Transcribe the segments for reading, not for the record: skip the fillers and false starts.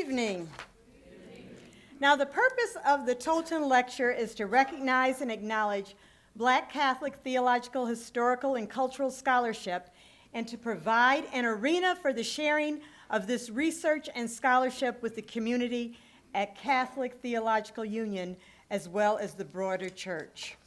evening. Now, the purpose of the Tolton lecture is to recognize and acknowledge Black Catholic theological, historical, and cultural scholarship, and to provide an arena for the sharing of this research and scholarship with the community at Catholic Theological Union, as well as the broader church.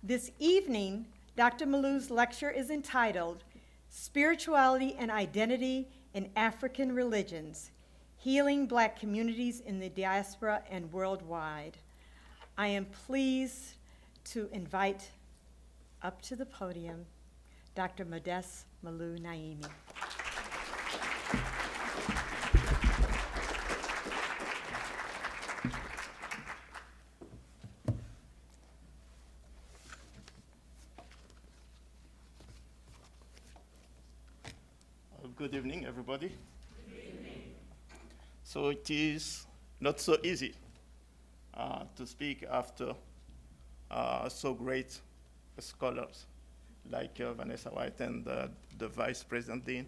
This evening, Dr. Malu's lecture is entitled Spirituality and Identity in African Religions, Healing Black Communities in the Diaspora and Worldwide. I am pleased to invite up to the podium Dr. Modeste Malu Nyimi. Good evening, everybody. Good evening. So it is not so easy to speak after so great scholars like Vanessa White and the Vice President Dean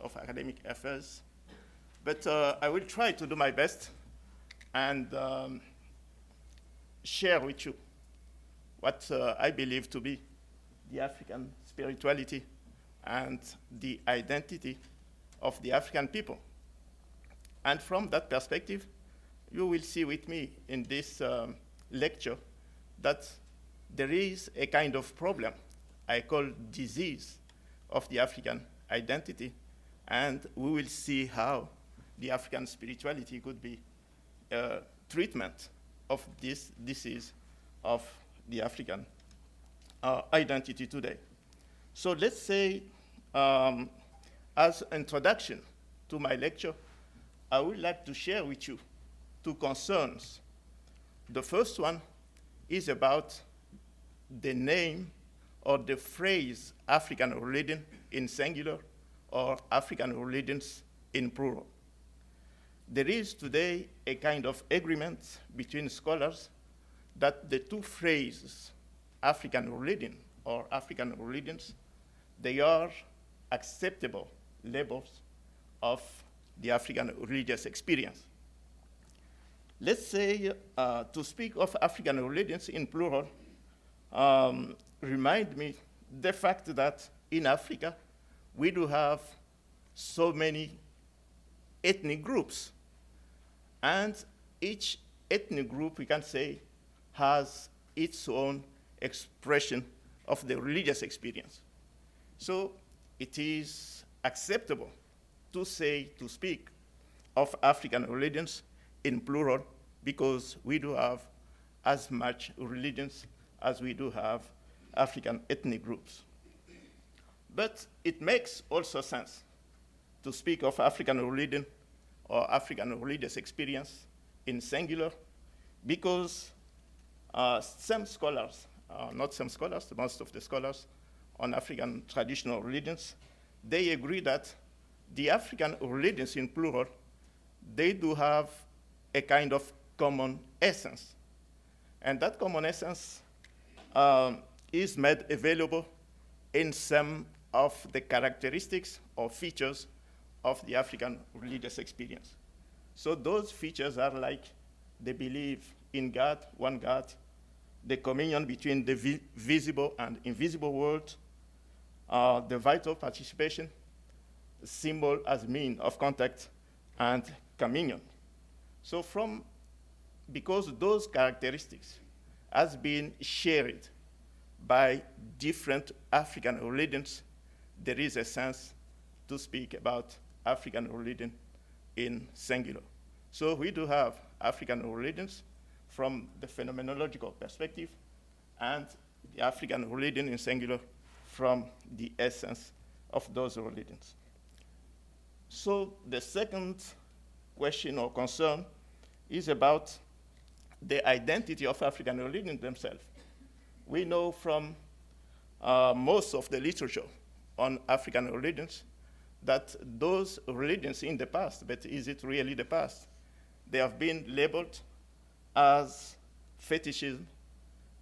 of Academic Affairs. But I will try to do my best and share with you what I believe to be the African spirituality and the identity of the African people. And from that perspective, you will see with me in this lecture that there is a kind of problem I call disease of the African identity, and we will see how the African spirituality could be a treatment of this disease of the African identity today. So let's say, as introduction to my lecture, I would like to share with you two concerns. The first one is about the name or the phrase African religion in singular or African religions in plural. There is today a kind of agreement between scholars that the two phrases, African religion or African religions, they are acceptable labels of the African religious experience. Let's say, to speak of African religions in plural, remind me the fact that in Africa, we do have so many ethnic groups. And each ethnic group, we can say, has its own expression of the religious experience. So it is acceptable to speak of African religions in plural because we do have as much religions as we do have African ethnic groups. But it makes also sense to speak of African religion or African religious experience in singular because some scholars, not some scholars, most of the scholars on African traditional religions, they agree that the African religions in plural, they do have a kind of common essence. And that common essence is made available in some of the characteristics or features of the African religious experience. So those features are like the belief in God, one God, the communion between the visible and invisible world, the vital participation, symbol as mean of contact, and communion. So because those characteristics has been shared by different African religions, there is a sense to speak about African religion in singular. So we do have African religions from the phenomenological perspective and the African religion in singular from the essence of those religions. So the second question or concern is about the identity of African religions themselves. We know from most of the literature on African religions that those religions in the past, but is it really the past? They have been labeled as fetishism,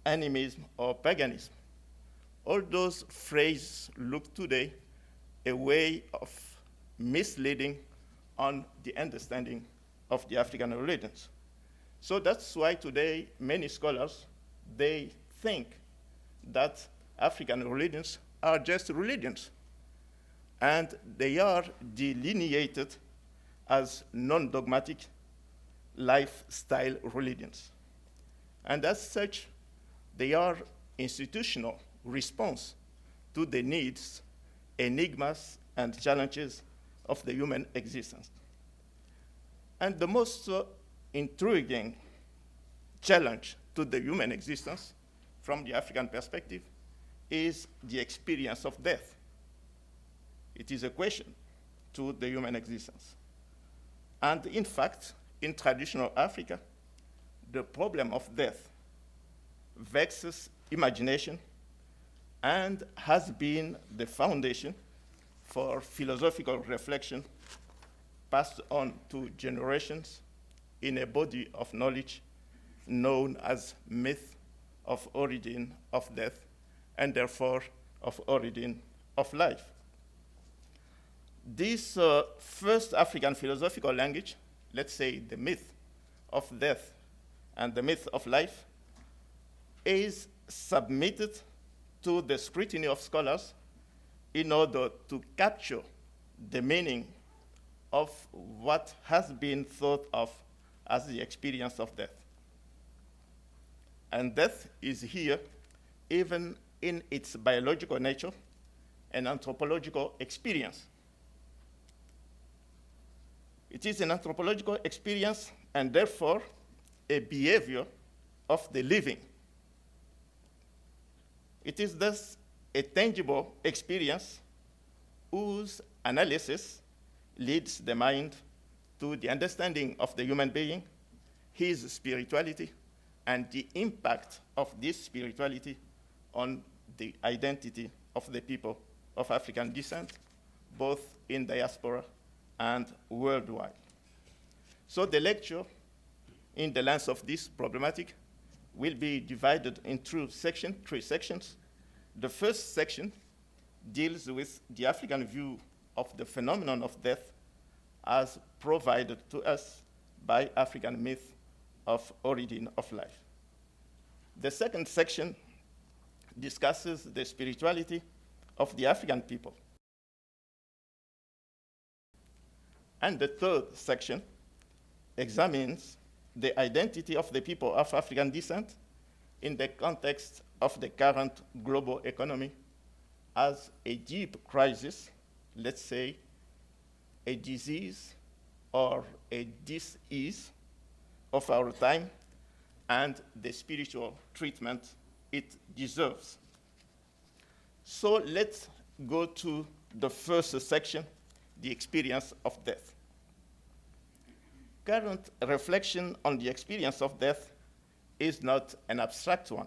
animism, or paganism. All those phrases look today a way of misleading on the understanding of the African religions. So that's why today many scholars, they think that African religions are just religions, and they are delineated as non-dogmatic lifestyle religions. And as such, they are institutional response to the needs, enigmas, and challenges of the human existence. And the most intriguing challenge to the human existence from the African perspective is the experience of death. It is a question to the human existence. And in fact, in traditional Africa, the problem of death vexes imagination and has been the foundation for philosophical reflection passed on to generations in a body of knowledge known as myth of origin of death, and therefore of origin of life. This first African philosophical language, let's say the myth of death and the myth of life, is submitted to the scrutiny of scholars in order to capture the meaning of what has been thought of as the experience of death. And death is here, even in its biological nature, an anthropological experience. It is an anthropological experience and therefore a behavior of the living. It is thus a tangible experience whose analysis leads the mind to the understanding of the human being, his spirituality, and the impact of this spirituality on the identity of the people of African descent, both in diaspora and worldwide. So the lecture, in the lens of this problematic, will be divided into three sections. The first section deals with the African view of the phenomenon of death as provided to us by African myth of origin of life. The second section discusses the spirituality of the African people. And the third section examines the identity of the people of African descent in the context of the current global economy as a deep crisis, let's say a disease or a dis-ease of our time, and the spiritual treatment it deserves. So let's go to the first section, the experience of death. Current reflection on the experience of death is not an abstract one.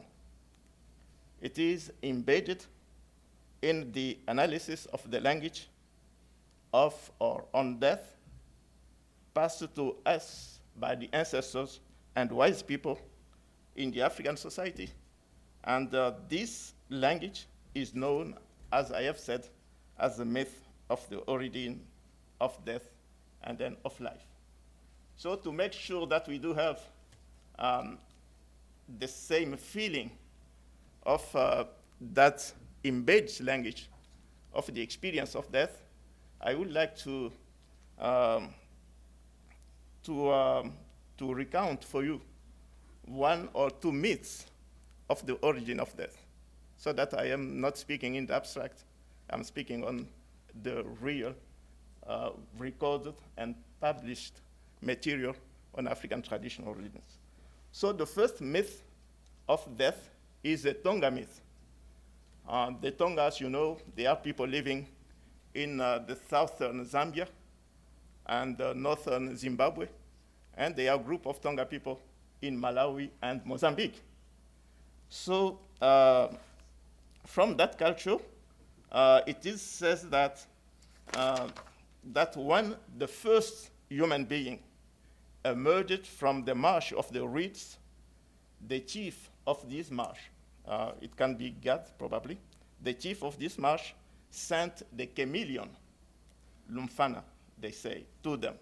It is embedded in the analysis of the language of or on death passed to us by the ancestors and wise people in the African society. And this language is known, as I have said, as the myth of the origin of death and then of life. So to make sure that we do have the same feeling of that embedded language of the experience of death, I would like to recount for you one or two myths of the origin of death, so that I am not speaking in the abstract. I'm speaking on the real, recorded and published material on African traditional religions. So the first myth of death is the Tonga myth. The Tonga, as you know, they are people living in the southern Zambia and northern Zimbabwe, and they are a group of Tonga people in Malawi and Mozambique. So from that culture, it is says that that when the first human being emerged from the marsh of the reeds, the chief of this marsh, it can be God probably, the chief of this marsh sent the chameleon, Lumfana, they say to them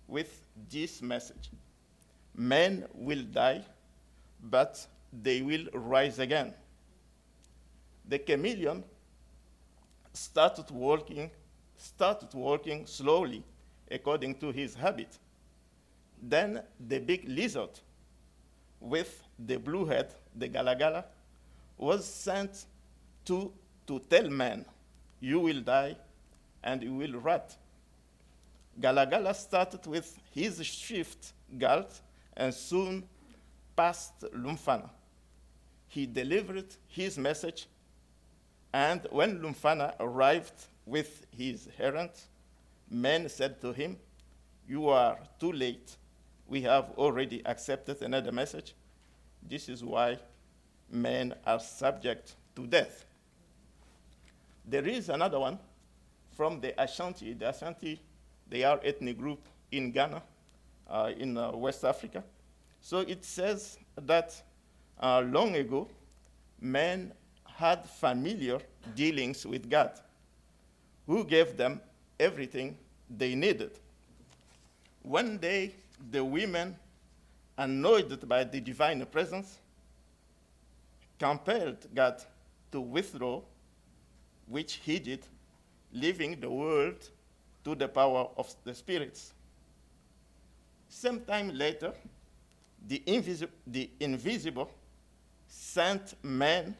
with this message: men will die, but they will rise again. The chameleon started walking slowly according to his habit. Then the big lizard with the blue head, the galagala, was sent to tell man, you will die and you will rot. Galagala started with his shift galt and soon passed Lumfana. He delivered his message, and when Lumfana arrived with his errand, men said to him, you are too late. We have already accepted another message. This is why men are subject to death. There is another one from the Ashanti. The Ashanti, they are ethnic group in Ghana, in West Africa. So it says that long ago, men had familiar dealings with God, who gave them everything they needed. One day, the women, annoyed by the divine presence, compelled God to withdraw, which he did, leaving the world to the power of the spirits. Sometime later, the invisible sent man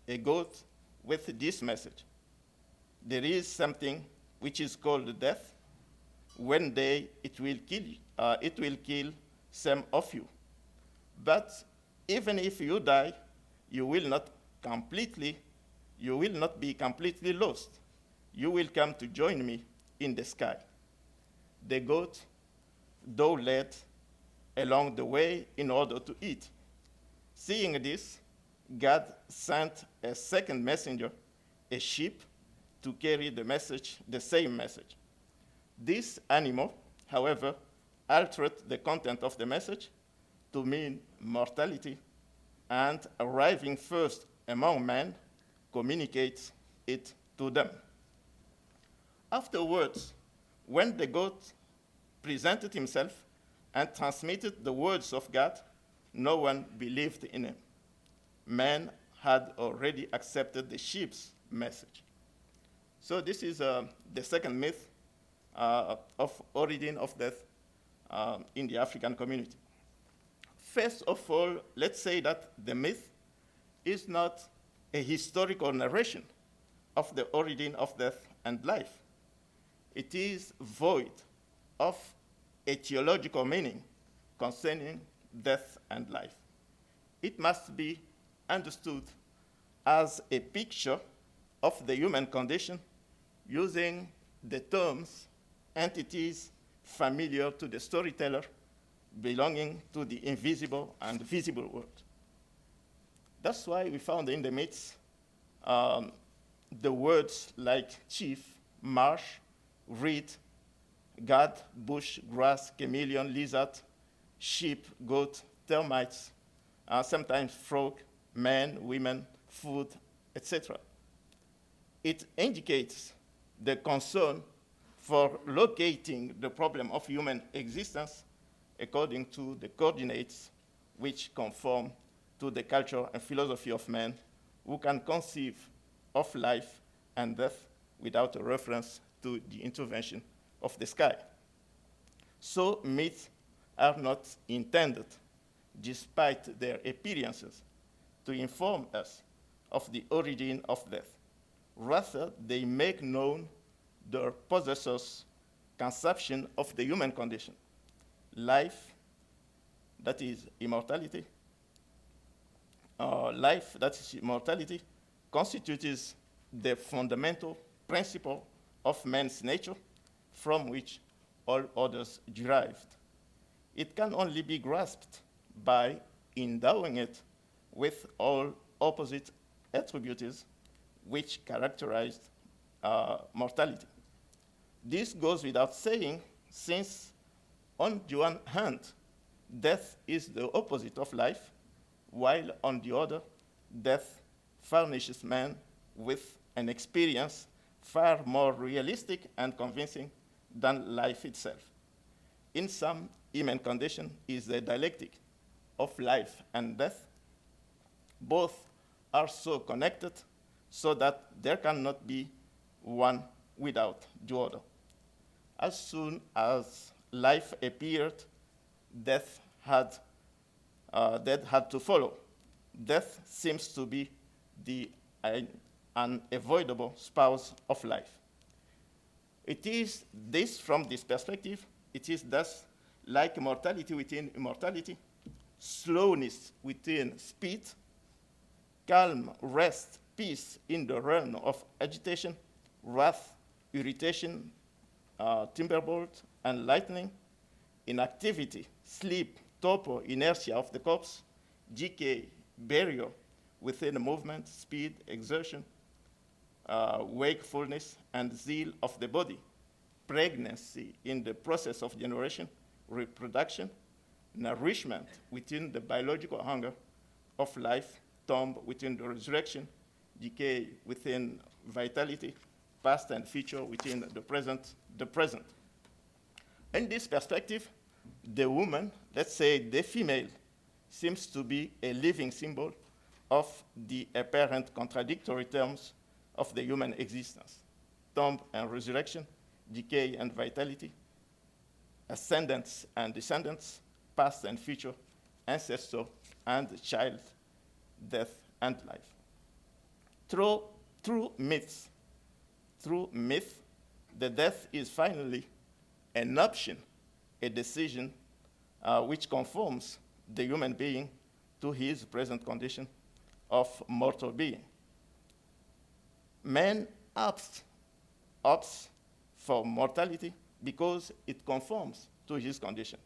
a goat with this message: there is something which is called death. One day it will kill some of you. But even if you die, you will not be completely lost. You will come to join me in the sky. The goat, though, led along the way in order to eat. Seeing this, God sent a second messenger, a sheep, to carry the same message. This animal, however, altered the content of the message to mean mortality, and arriving first among men, communicates it to them. Afterwards, when the goat presented himself and transmitted the words of God, no one believed in him. Men had already accepted the sheep's message. So this is the second myth of origin of death in the African community. First of all, let's say that the myth is not a historical narration of the origin of death and life. It is void of a theological meaning concerning death and life. It must be understood as a picture of the human condition using the terms, entities familiar to the storyteller, belonging to the invisible and visible world. That's why we found in the myths the words like chief, marsh, reed, God, bush, grass, chameleon, lizard, sheep, goat, termites, sometimes frog, men, women, food, etc. It indicates the concern for locating the problem of human existence according to the coordinates which conform to the culture and philosophy of man, who can conceive of life and death without a reference to the intervention of the sky. So myths are not intended, despite their appearances, to inform us of the origin of death. Rather, they make known their possessor's conception of the human condition. Life, that is immortality, constitutes the fundamental principle of man's nature from which all others derived. It can only be grasped by endowing it with all opposite attributes which characterized mortality. This goes without saying, since on the one hand, death is the opposite of life, while on the other, death furnishes man with an experience far more realistic and convincing than life itself. In some, human condition is the dialectic of life and death. Both are so connected so that there cannot be one without the other. As soon as life appeared, death had to follow. Death seems to be the unavoidable spouse of life. It is this, from this perspective, it is thus like mortality within immortality, slowness within speed, calm, rest, peace in the realm of agitation, wrath, irritation, timberbolt, and lightning, inactivity, sleep, torpor, inertia of the corpse, decay, burial within the movement, speed, exertion, wakefulness, and zeal of the body, pregnancy in the process of generation, reproduction, nourishment within the biological hunger of life, tomb within the resurrection, decay within vitality, past and future within the present. In this perspective, the woman, let's say the female, seems to be a living symbol of the apparent contradictory terms of the human existence: tomb and resurrection, decay and vitality, ascendants and descendants, past and future, ancestor and child, death and life. Through myth, the death is finally an option, a decision which conforms the human being to his present condition of mortal being. Man opts for mortality because it conforms to his condition.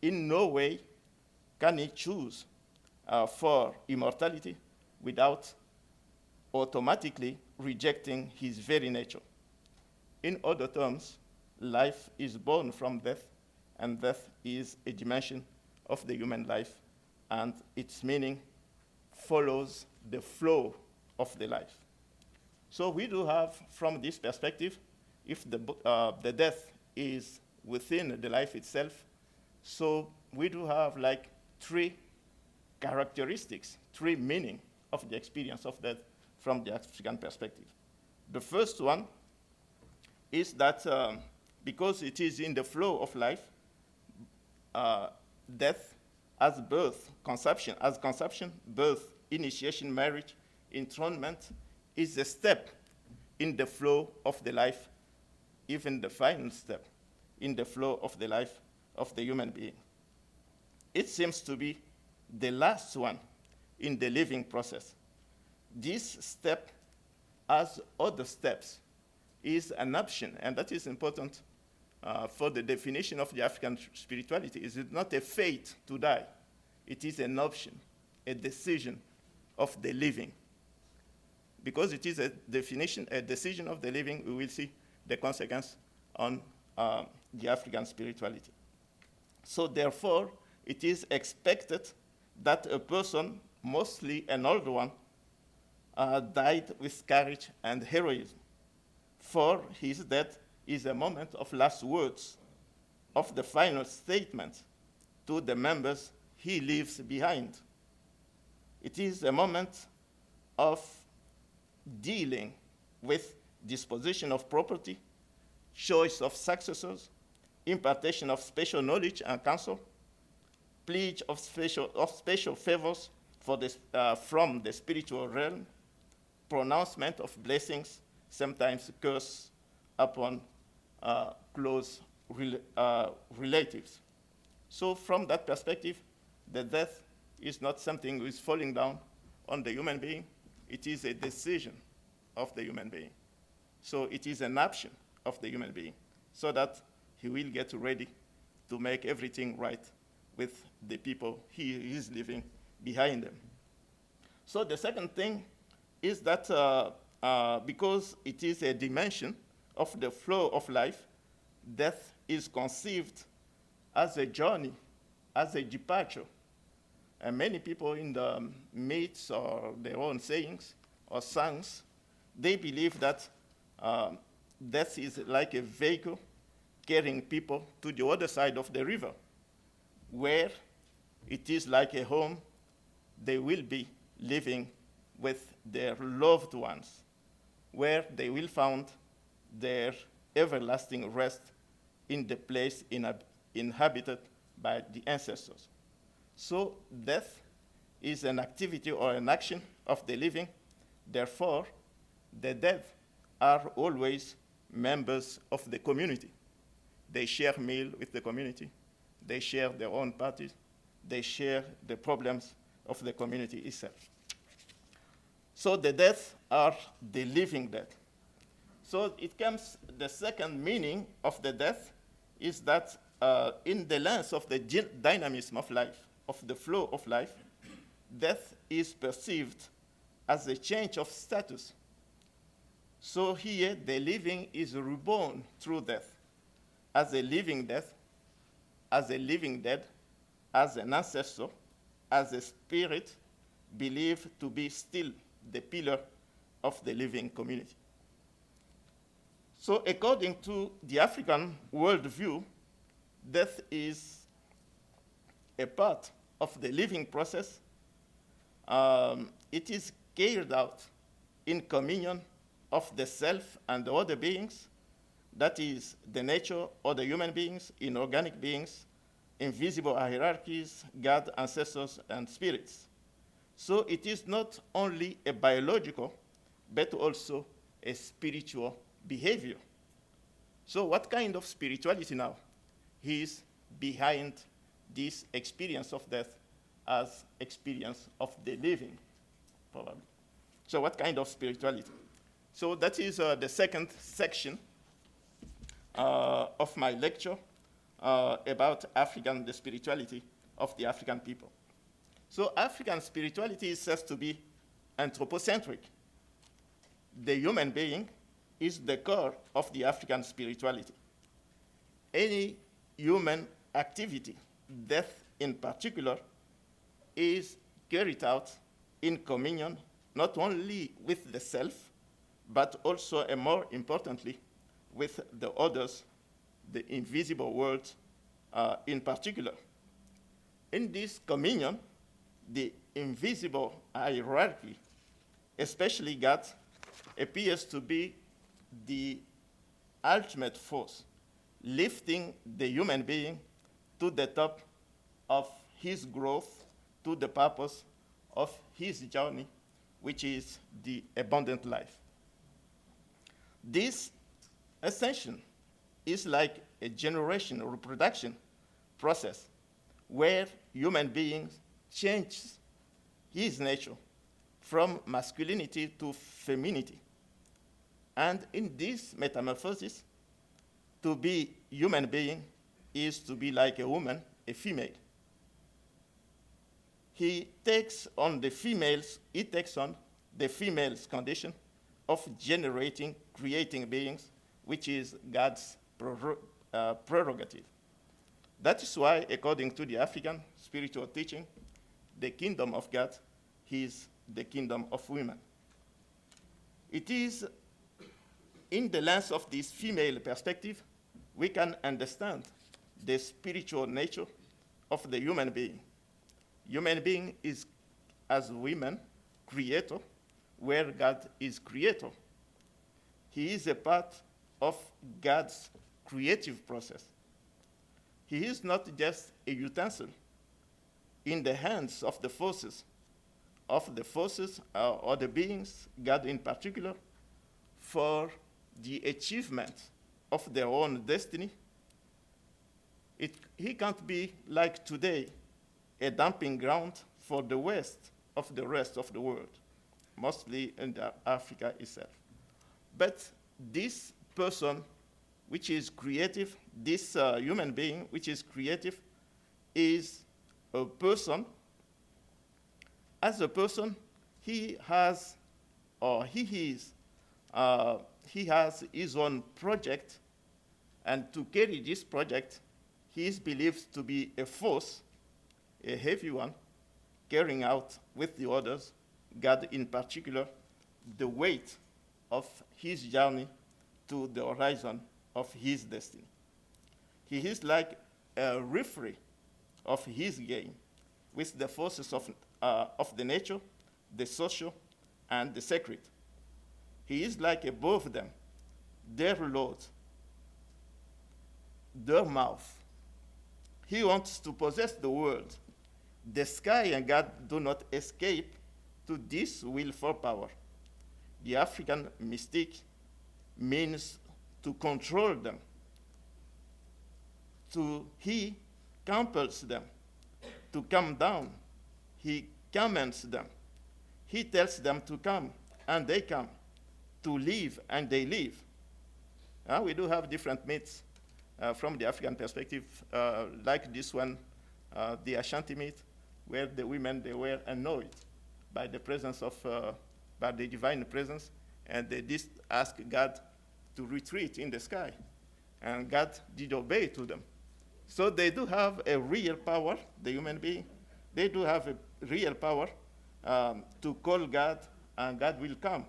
In no way can he choose for immortality without automatically rejecting his very nature. In other terms, life is born from death, and death is a dimension of the human life, and its meaning follows the flow of the life. So we do have, from this perspective, if the death is within the life itself, so we do have like three characteristics, three meaning of the experience of death from the African perspective. The first one is that because it is in the flow of life, death as birth, conception, birth, initiation, marriage, enthronement, is a step in the flow of the life, even the final step in the flow of the life of the human being. It seems to be the last one in the living process. This step, as other steps, is an option, and that is important for the definition of the African spirituality. It is not a fate to die. It is an option, a decision of the living. Because it is a decision of the living, we will see the consequence on the African spirituality. So therefore, it is expected that a person, mostly an older one, died with courage and heroism. For his death is a moment of last words, of the final statement to the members he leaves behind. It is a moment of dealing with disposition of property, choice of successors, impartation of special knowledge and counsel, pledge of special favors from the spiritual realm, pronouncement of blessings, sometimes curse upon close relatives. So from that perspective, the death is not something which is falling down on the human being. It is a decision of the human being. So it is an option of the human being, so that he will get ready to make everything right with the people he is leaving behind him. So the second thing is that because it is a dimension of the flow of life, death is conceived as a journey, as a departure. And many people in the myths or their own sayings or songs, they believe that death is like a vehicle carrying people to the other side of the river, where it is like a home. They will be living with their loved ones, where they will find their everlasting rest in the place inhabited by the ancestors. So death is an activity or an action of the living. Therefore, the dead are always members of the community. They share meal with the community. They share their own parties. They share the problems of the community itself. So the dead are the living dead. So it comes, the second meaning of the death is that in the lens of the dynamism of life, of the flow of life, death is perceived as a change of status. So here, the living is reborn through death, as a living death, as a living dead, as an ancestor, as a spirit believed to be still the pillar of the living community. So according to the African worldview, death is a part of the living process. It is carried out in communion of the self and the other beings, that is the nature or the human beings, inorganic beings, invisible hierarchies, God, ancestors, and spirits. So it is not only a biological, but also a spiritual behavior. So what kind of spirituality now is behind this experience of death as experience of the living, probably? So what kind of spirituality? So that is the second section of my lecture about the spirituality of the African people. So African spirituality is said to be anthropocentric. The human being is the core of the African spirituality. Any human activity, death in particular, is carried out in communion, not only with the self, but also, and more importantly, with the others, the invisible world in particular. In this communion, the invisible hierarchy, especially God, appears to be the ultimate force, lifting the human being to the top of his growth, to the purpose of his journey, which is the abundant life. This ascension is like a generation or reproduction process where human beings change his nature from masculinity to femininity. And in this metamorphosis, to be human being is to be like a woman, a female. He takes on the female's condition of generating, creating beings, which is God's prerogative. That is why, according to the African spiritual teaching, the kingdom of God is the kingdom of women. It is in the lens of this female perspective, we can understand the spiritual nature of the human being. Human being is, as women, creator, where God is creator. He is a part of God's creative process. He is not just a utensil in the hands of the forces, or the beings, God in particular, for the achievement of their own destiny. He can't be, like today, a dumping ground for the rest of the world, mostly in Africa itself. But this person, which is creative, this human being, which is creative, is a person. As a person, he has his own project, and to carry this project, he is believed to be a force, a heavy one, carrying out with the others, God in particular, the weight of his journey to the horizon of his destiny. He is like a referee of his game with the forces of the nature, the social, and the sacred. He is like above them, their Lord, their mouth. He wants to possess the world. The sky and God do not escape to this will for power. The African mystic means to control them. He compels them to come down. He commands them. He tells them to come, and they come. To live, and they live. We do have different myths from the African perspective, like this one, the Ashanti myth, where the women, they were annoyed by the presence of, by the divine presence, and they did ask God to retreat in the sky, and God did obey to them. So they do have a real power, the human being. They do have a real power to call God, and God will come.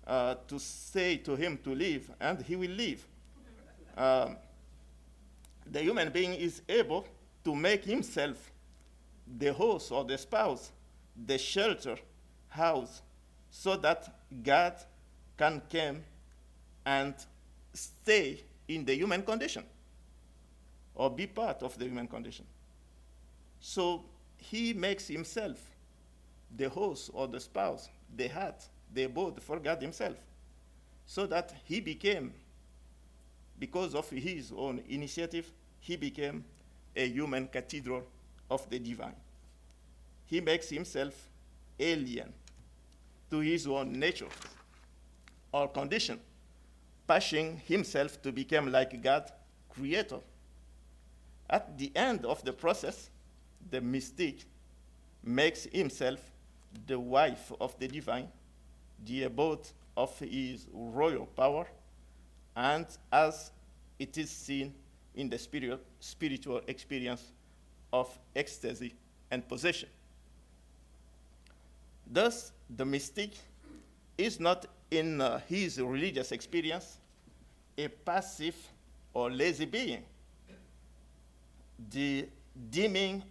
To say to him to leave, and he will leave. The human being is able to make himself the host or the spouse, the shelter, house, so that God can come and stay in the human condition or be part of the human condition. So he makes himself the host or the spouse, the heart, the abode for God himself, so that he became, because of his own initiative, he became a human cathedral of the divine. He makes himself alien to his own nature or condition, pushing himself to become like God, creator. At the end of the process, the mystic makes himself the wife of the divine, the abode of his royal power, and as it is seen in the spiritual experience of ecstasy and possession. Thus, the mystic is not in his religious experience a passive or lazy being, deeming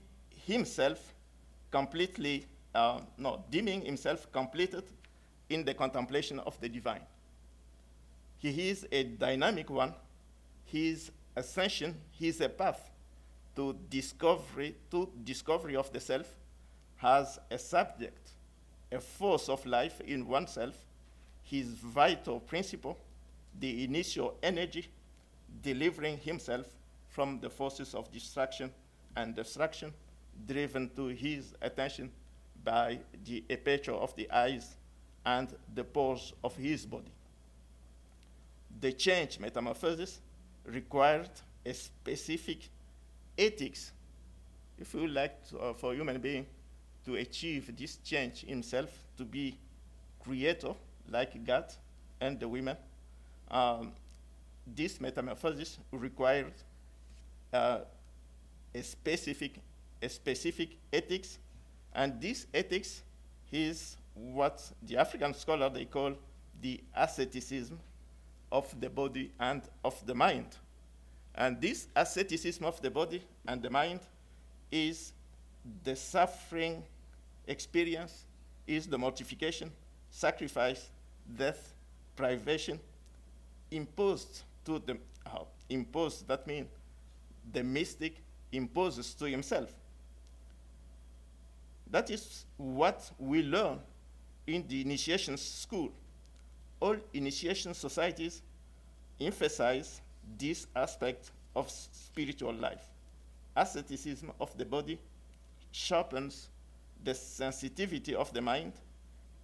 himself completed in the contemplation of the divine. He is a dynamic one. His ascension, he is a path to discovery of the self, has a subject, a force of life in oneself, his vital principle, the initial energy, delivering himself from the forces of distraction and destruction, driven to his attention by the aperture of the eyes and the pores of his body. The change metamorphosis required a specific ethics. If we would like for a human being to achieve this change himself, to be creator like God and the women, this metamorphosis required a specific ethics, and this ethics is what the African scholar they call the asceticism of the body and of the mind. And this asceticism of the body and the mind is the suffering experience, is the mortification, sacrifice, death, privation, imposed to the, imposed, that means the mystic imposes to himself. That is what we learn in the initiation school. All initiation societies emphasize this aspect of spiritual life. Asceticism of the body sharpens the sensitivity of the mind,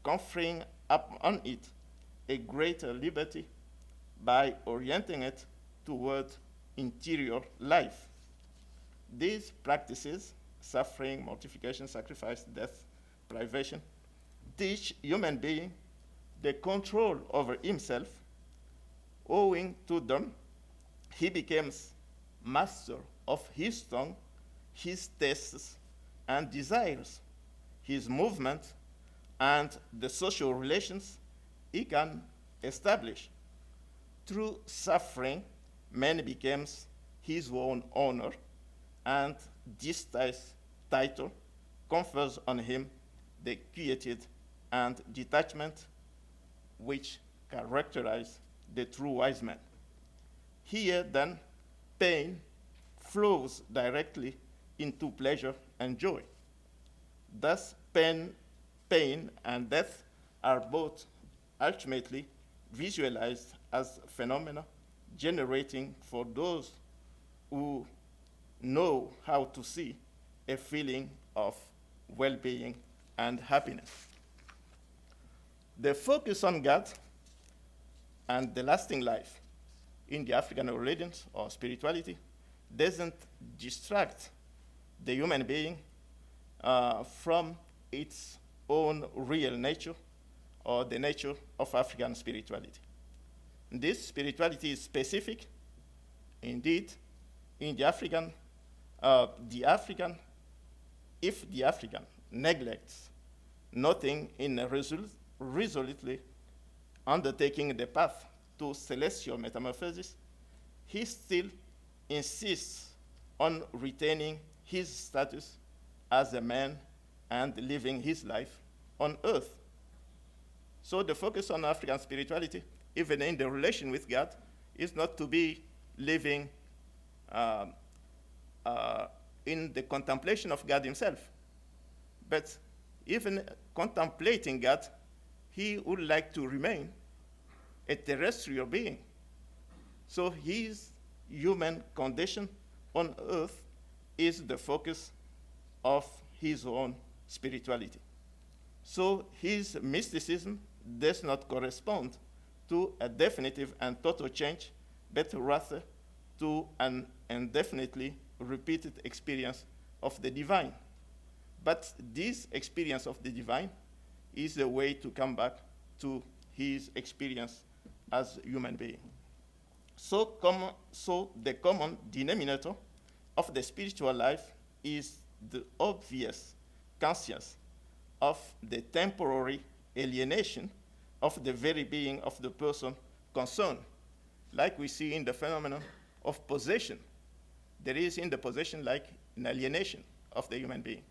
conferring upon it a greater liberty by orienting it toward interior life. These practices, suffering, mortification, sacrifice, death, privation, teach human being the control over himself. Owing to them, he becomes master of his tongue, his tastes and desires, his movement, and the social relations he can establish. Through suffering, man becomes his own honor, and this title confers on him the quietude and detachment which characterize the true wise man. Here, then, pain flows directly into pleasure and joy. Thus, pain and death are both ultimately visualized as phenomena generating for those who know how to see a feeling of well-being and happiness. The focus on God and the lasting life in the African religions or spirituality doesn't distract the human being from its own real nature or the nature of African spirituality. This spirituality is specific. Indeed, in the African, if the African neglects nothing in resolutely undertaking the path to celestial metamorphosis, he still insists on retaining his status as a man and living his life on earth. So the focus on African spirituality, even in the relation with God, is not to be living in the contemplation of God himself, but even contemplating God, he would like to remain a terrestrial being. So his human condition on earth is the focus of his own spirituality. So his mysticism does not correspond to a definitive and total change, but rather to an indefinitely repeated experience of the divine. But this experience of the divine is a way to come back to his experience as a human being. So the common denominator of the spiritual life is the obvious conscience of the temporary alienation of the very being of the person concerned, like we see in the phenomenon of possession. There is in the possession like an alienation of the human being,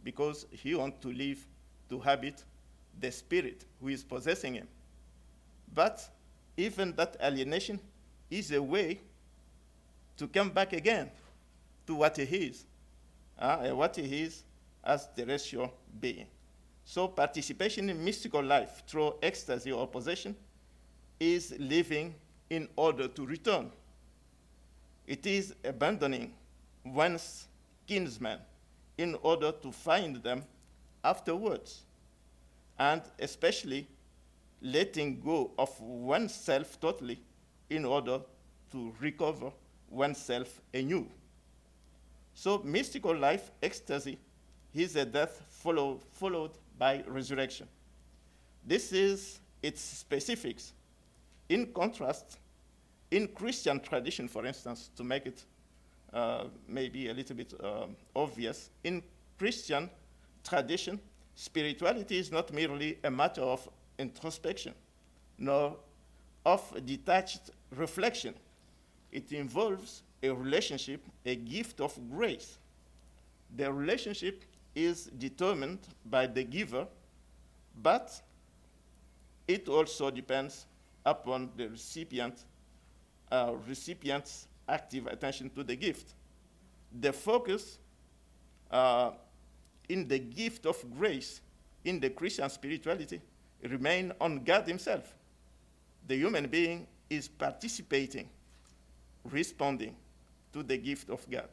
because he wants to live, to habit the spirit who is possessing him. But even that alienation is a way to come back again to what he is, as terrestrial being. So participation in mystical life through ecstasy or possession is living in order to return. It is abandoning one's kinsmen in order to find them afterwards, and especially letting go of oneself totally in order to recover oneself anew. So mystical life, ecstasy, is a death followed by resurrection. This is its specifics. In contrast, in Christian tradition, for instance, to make it maybe a little bit obvious, in Christian tradition, spirituality is not merely a matter of introspection, nor of detached reflection. It involves a relationship, a gift of grace. The relationship is determined by the giver, but it also depends upon the recipient's active attention to the gift. The focus in the gift of grace in the Christian spirituality remains on God himself. The human being is participating, responding to the gift of God.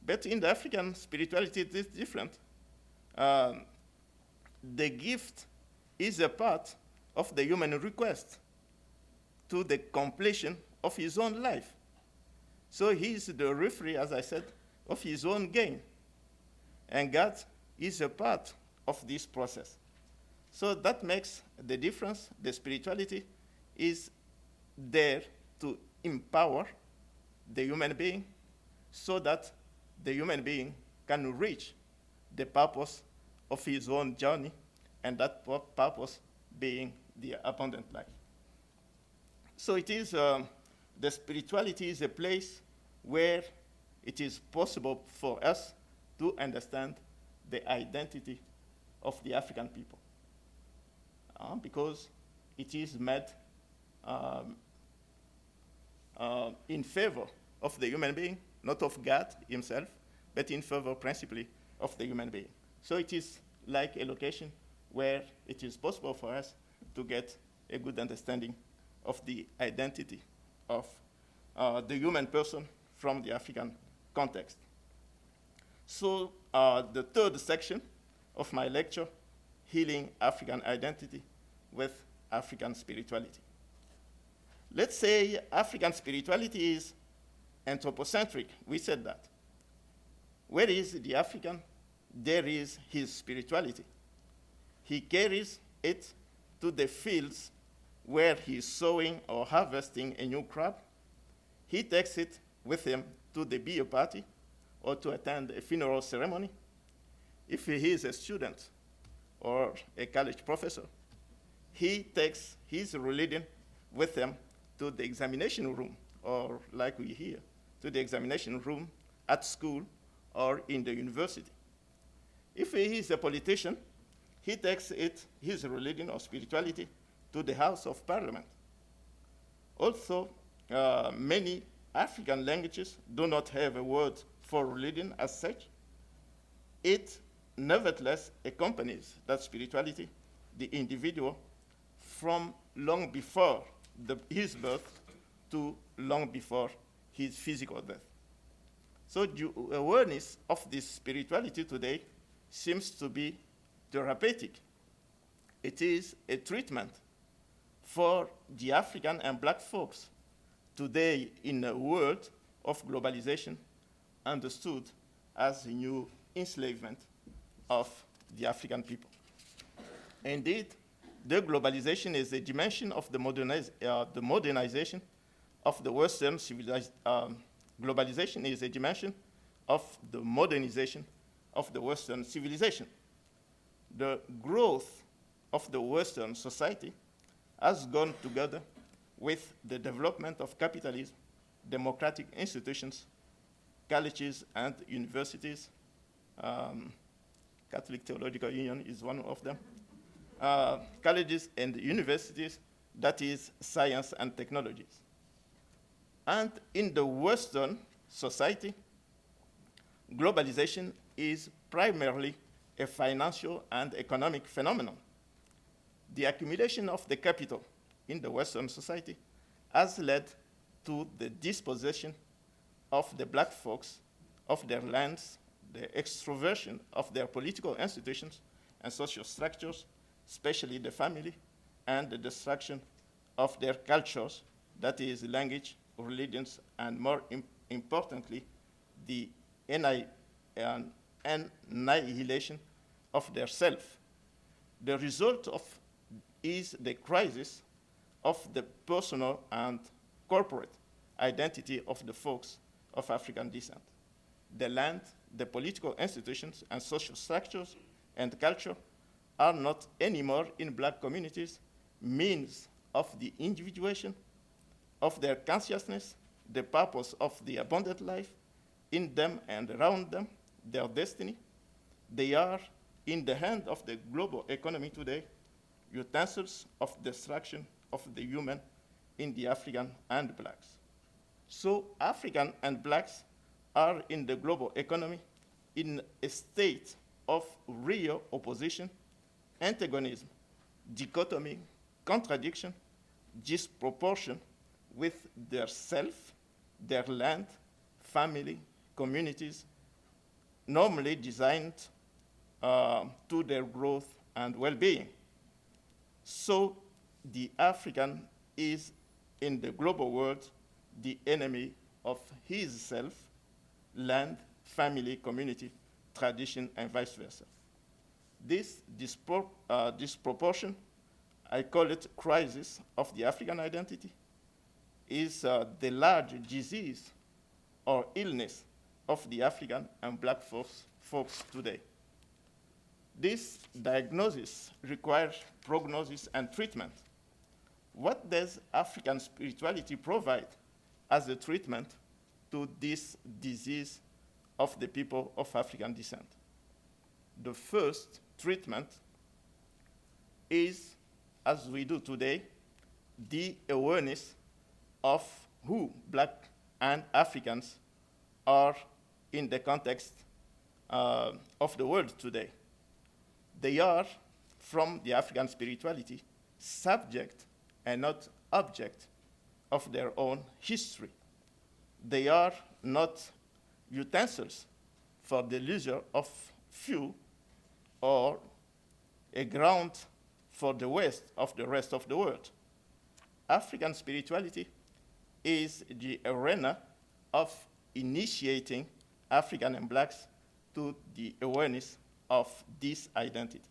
But in the African spirituality, it is different. The gift is a part of the human request to the completion of his own life. So he is the referee, as I said, of his own gain. And God is a part of this process. So that makes the difference. The spirituality is there to empower the human being so that the human being can reach the purpose of his own journey, and that purpose being the abundant life. So it is, the spirituality is a place where it is possible for us to understand the identity of the African people. Because it is made in favor of the human being, not of God himself, but in favor principally of the human being. So it is like a location where it is possible for us to get a good understanding of the identity of the human person from the African context. So the third section of my lecture, Healing African Identity with African Spirituality. Let's say African spirituality is anthropocentric. We said that. Where is the African? There is his spirituality. He carries it to the fields where he is sowing or harvesting a new crop. He takes it with him to the beer party or to attend a funeral ceremony. If he is a student or a college professor, he takes his religion with him to the examination room, or like we hear, to the examination room at school or in the university. If he is a politician, he takes his religion or spirituality to the House of Parliament. Also, many African languages do not have a word for religion as such. It nevertheless accompanies that spirituality, the individual, from long before his birth to long before his physical death. So the awareness of this spirituality today seems to be therapeutic. It is a treatment for the African and black folks today in a world of globalization understood as a new enslavement of the African people. Indeed, the globalization is a dimension of the modernization of the Western civilization. Globalization is a dimension of the modernization of the Western civilization. The growth of the Western society has gone together with the development of capitalism, democratic institutions, colleges and universities. Catholic Theological Union is one of them. Colleges and universities, that is science and technologies. And in the Western society, globalization is primarily a financial and economic phenomenon. The accumulation of the capital in the Western society has led to the dispossession of the black folks of their lands, the extroversion of their political institutions and social structures, especially the family, and the destruction of their cultures, that is language, religions, and more importantly, the annihilation of their self. The result of is the crisis of the personal and corporate identity of the folks of African descent. The land, the political institutions, and social structures and culture are not anymore in black communities means of the individuation of their consciousness, the purpose of the abundant life in them and around them, their destiny. They are, in the hand of the global economy today, utensils of destruction of the human in the African and blacks. So African and blacks are in the global economy in a state of real opposition, antagonism, dichotomy, contradiction, disproportion with their self, their land, family, communities, normally designed to their growth and well-being. So the African is, in the global world, the enemy of his self, land, family, community, tradition, and vice versa. This disproportion, I call it crisis of the African identity, is the large disease or illness of the African and black folks today. This diagnosis requires prognosis and treatment. What does African spirituality provide as a treatment to this disease of the people of African descent. The first treatment is, as we do today, the awareness of who Black and Africans are in the context of the world today. They are, from the African spirituality, subject and not object of their own history. They are not utensils for the leisure of few or a ground for the waste of the rest of the world. African spirituality is the arena of initiating African and Blacks to the awareness of this identity.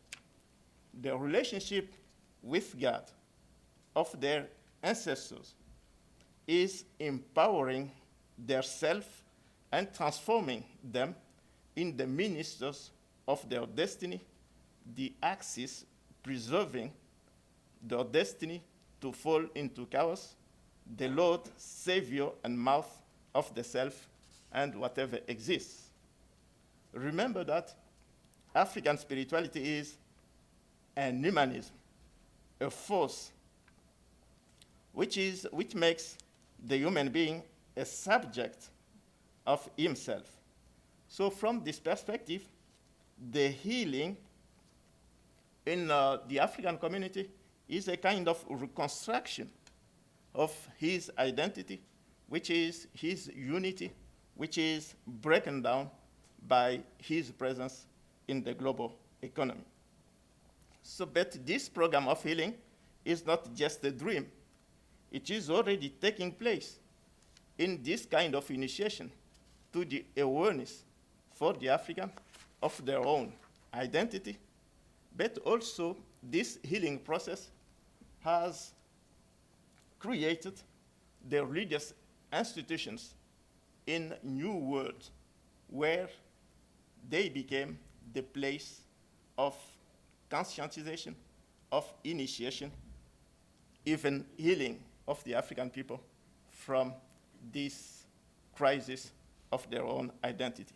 The relationship with God of their ancestors is empowering their self and transforming them in the ministers of their destiny, the axis preserving their destiny to fall into chaos, the Lord, Savior, and mouth of the self and whatever exists. Remember that African spirituality is an humanism, a force which makes the human being a subject of himself. So from this perspective, the healing in the African community is a kind of reconstruction of his identity, which is his unity, which is broken down by his presence in the global economy. So, but this program of healing is not just a dream. It is already taking place in this kind of initiation to the awareness for the African of their own identity, but also this healing process has created the religious institutions in new worlds where they became the place of conscientization, of initiation, even healing of the African people from this crisis of their own identity.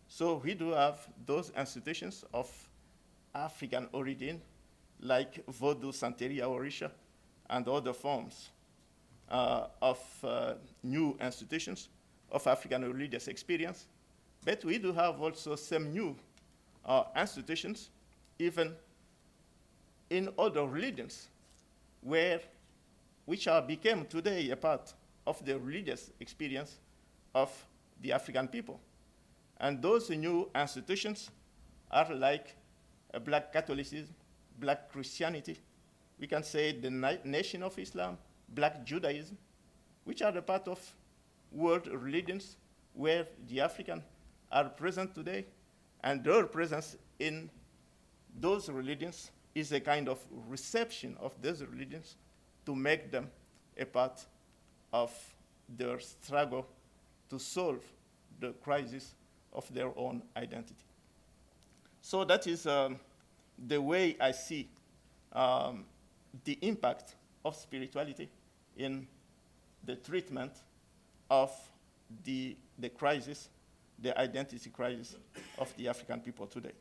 So we do have those institutions of African origin, like Vodou, Santeria, Orisha, and other forms of new institutions of African religious experience. But we do have also some new institutions, even in other religions, which became today a part of the religious experience of the African people. And those new institutions are like Black Catholicism, Black Christianity, we can say the Nation of Islam, Black Judaism, which are the part of world religions where the African are present today, and their presence in those religions is a kind of reception of those religions to make them a part of their struggle to solve the crisis of their own identity. So that is the way I see the impact of spirituality in the treatment of the crisis, the identity crisis of the African people today.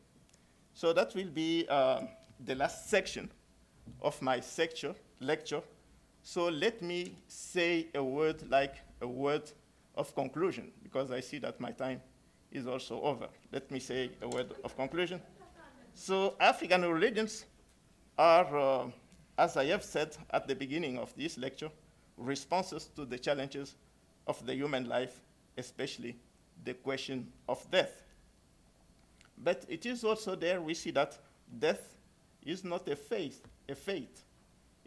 So that will be the last section of my lecture. So let me say a word of conclusion, because I see that my time is also over. Let me say a word of conclusion. So African religions are, as I have said at the beginning of this lecture, responses to the challenges of the human life, especially the question of death. But it is also there we see that death is not a fate.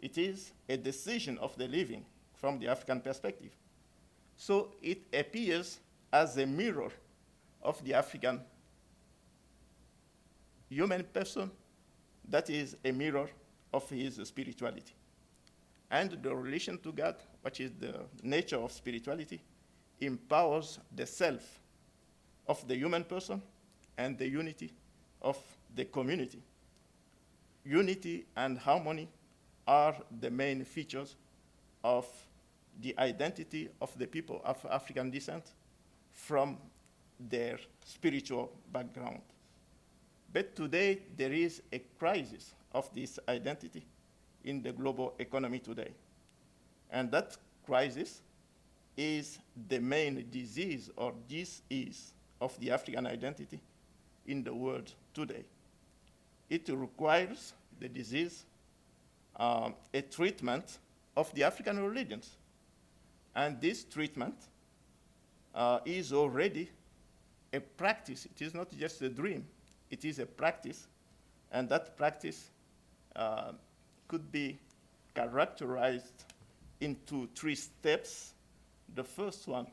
It is a decision of the living from the African perspective. So it appears as a mirror of the African human person, that is a mirror of his spirituality. And the relation to God, which is the nature of spirituality, empowers the self of the human person and the unity of the community. Unity and harmony are the main features of the identity of the people of African descent from their spiritual background. But today, there is a crisis of this identity in the global economy today. And that crisis is the main disease or disease of the African identity in the world today. It requires the disease a treatment of the African religions. And this treatment is already a practice. It is not just a dream. It is a practice. And that practice could be characterized into 3 steps. The first one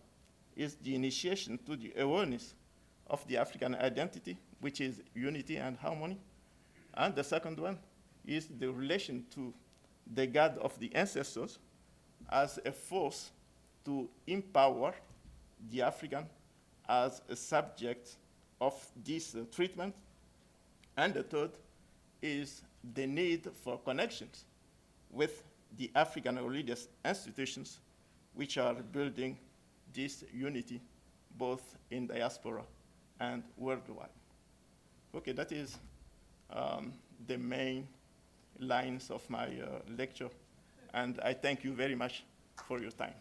is the initiation to the awareness of the African identity, which is unity and harmony. And the second one is the relation to the God of the ancestors as a force to empower the African as a subject of this treatment. And the third is the need for connections with the African religious institutions which are building this unity both in diaspora and worldwide. Okay, that is the main lines of my lecture, and I thank you very much for your time.